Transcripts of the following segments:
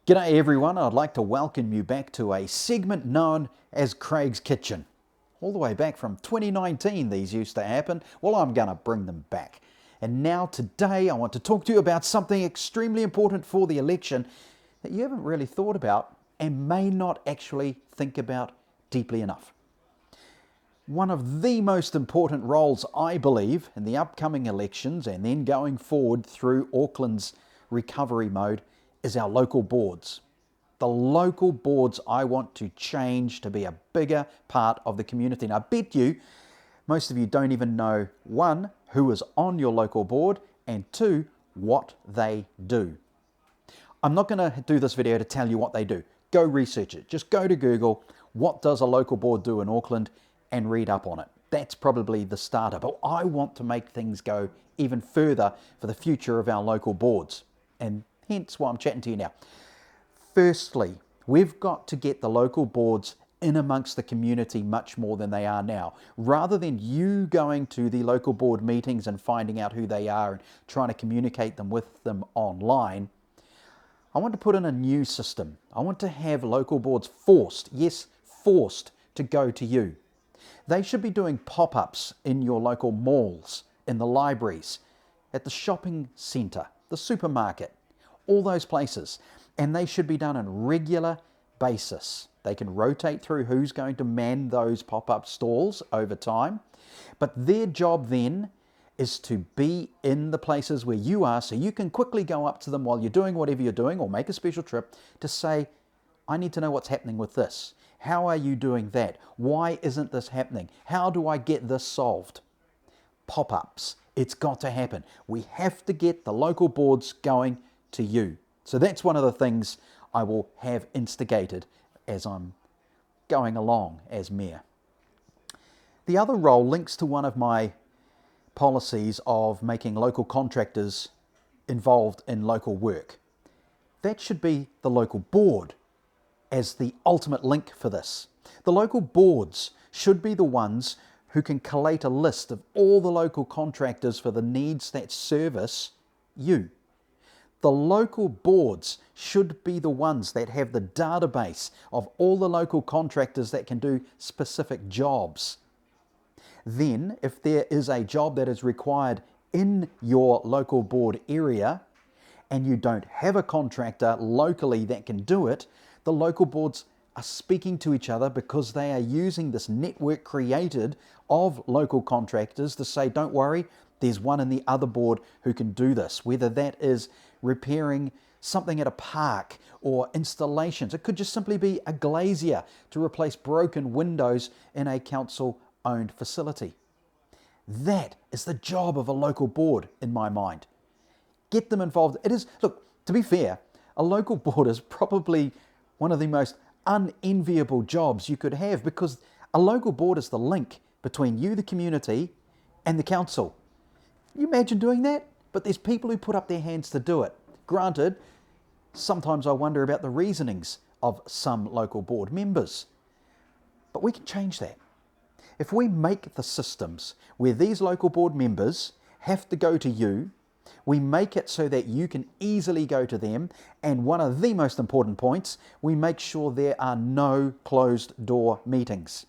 G'day everyone, I'd like to welcome you back to a segment known as Craig's Kitchen. All the way back from 2019 these used to happen. Well, I'm going to bring them back. And now today I want to talk to you about something extremely important for the election that you haven't really thought about and may not actually think about deeply enough. One of the most important roles, I believe, in the upcoming elections and then going forward through Auckland's recovery mode is our local boards. The local boards I want to change to be a bigger part of the community. And I bet you, most of you don't even know, one, who is on your local board, and two, what they do. I'm not going to do this video to tell you what they do. Go research it. Just go to Google, what does a local board do in Auckland, and read up on it. That's probably the starter. But I want to make things go even further for the future of our local boards. And hence why I'm chatting to you now. Firstly, we've got to get the local boards in amongst the community much more than they are now. Rather than you going to the local board meetings and finding out who they are and trying to communicate with them online, I want to put in a new system. I want to have local boards forced, yes, forced to go to you. They should be doing pop-ups in your local malls, in the libraries, at the shopping centre, the supermarket, all those places. And they should be done on a regular basis. They can rotate through who's going to man those pop-up stalls over time. But their job then is to be in the places where you are, so you can quickly go up to them while you're doing whatever you're doing, or make a special trip to say, I need to know what's happening with this. How are you doing that? Why isn't this happening? How do I get this solved? Pop-ups. It's got to happen. We have to get the local boards going to you. So that's one of the things I will have instigated as I'm going along as mayor. The other role links to one of my policies of making local contractors involved in local work. That should be the local board as the ultimate link for this. The local boards should be the ones who can collate a list of all the local contractors for the needs that service you. The local boards should be the ones that have the database of all the local contractors that can do specific jobs. Then, if there is a job that is required in your local board area and you don't have a contractor locally that can do it, the local boards are speaking to each other because they are using this network created of local contractors to say, don't worry, there's one in the other board who can do this, whether that is repairing something at a park or installations. It could just simply be a glazier to replace broken windows in a council-owned facility. That is the job of a local board in my mind. Get them involved. It is, look, to be fair, a local board is probably one of the most unenviable jobs you could have, because a local board is the link between you, the community, and the council. Can you imagine doing that? But there's people who put up their hands to do it. Granted, sometimes I wonder about the reasonings of some local board members. But we can change that. If we make the systems where these local board members have to go to you, we make it so that you can easily go to them, and one of the most important points, we make sure there are no closed door meetings.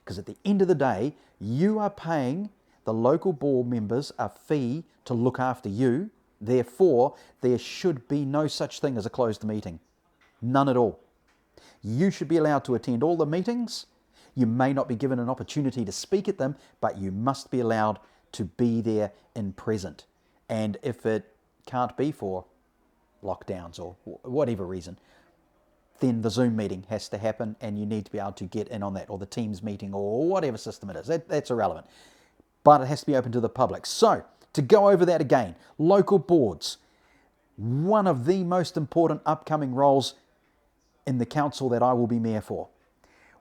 Because at the end of the day, you are paying the local board members a fee to look after you. Therefore, there should be no such thing as a closed meeting. None at all. You should be allowed to attend all the meetings. You may not be given an opportunity to speak at them, but you must be allowed to be there in present. And if it can't be for lockdowns or whatever reason, then the Zoom meeting has to happen and you need to be able to get in on that, or the Teams meeting, or whatever system it is. That's irrelevant. But it has to be open to the public. So, to go over that again, local boards, one of the most important upcoming roles in the council that I will be mayor for.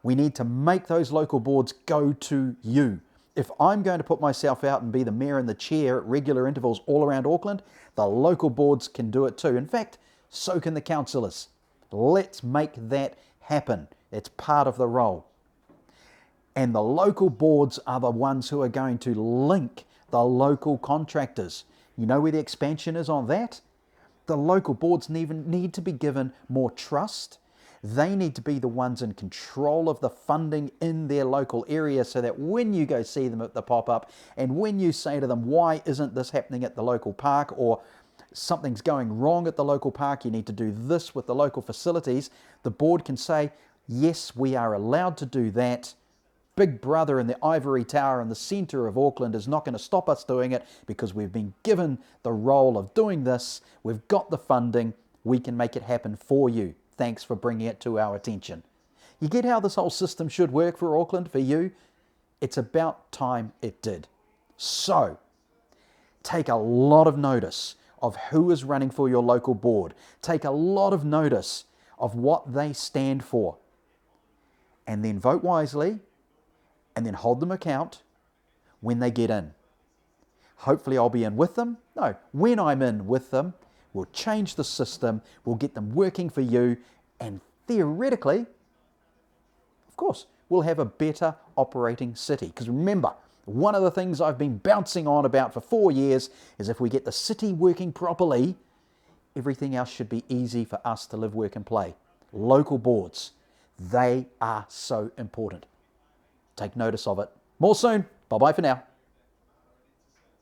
We need to make those local boards go to you. If I'm going to put myself out and be the mayor and the chair at regular intervals all around Auckland, the local boards can do it too. In fact, so can the councillors. Let's make that happen. It's part of the role. And the local boards are the ones who are going to link the local contractors. You know where the expansion is on that? The local boards need to be given more trust. They need to be the ones in control of the funding in their local area, so that when you go see them at the pop-up and when you say to them, why isn't this happening at the local park, or something's going wrong at the local park, you need to do this with the local facilities, the board can say, yes, we are allowed to do that. Big Brother in the ivory tower in the centre of Auckland is not going to stop us doing it, because we've been given the role of doing this. We've got the funding. We can make it happen for you. Thanks for bringing it to our attention. You get how this whole system should work for Auckland, for you? It's about time it did. So, take a lot of notice of who is running for your local board. Take a lot of notice of what they stand for. And then vote wisely, and then hold them account when they get in. Hopefully I'll be in with them. No, when I'm in with them, we'll change the system, we'll get them working for you, and theoretically, of course, we'll have a better operating city. Because remember, one of the things I've been bouncing on about for 4 years is if we get the city working properly, everything else should be easy for us to live, work and play. Local boards, they are so important. Take notice of it. More soon. Bye-bye for now.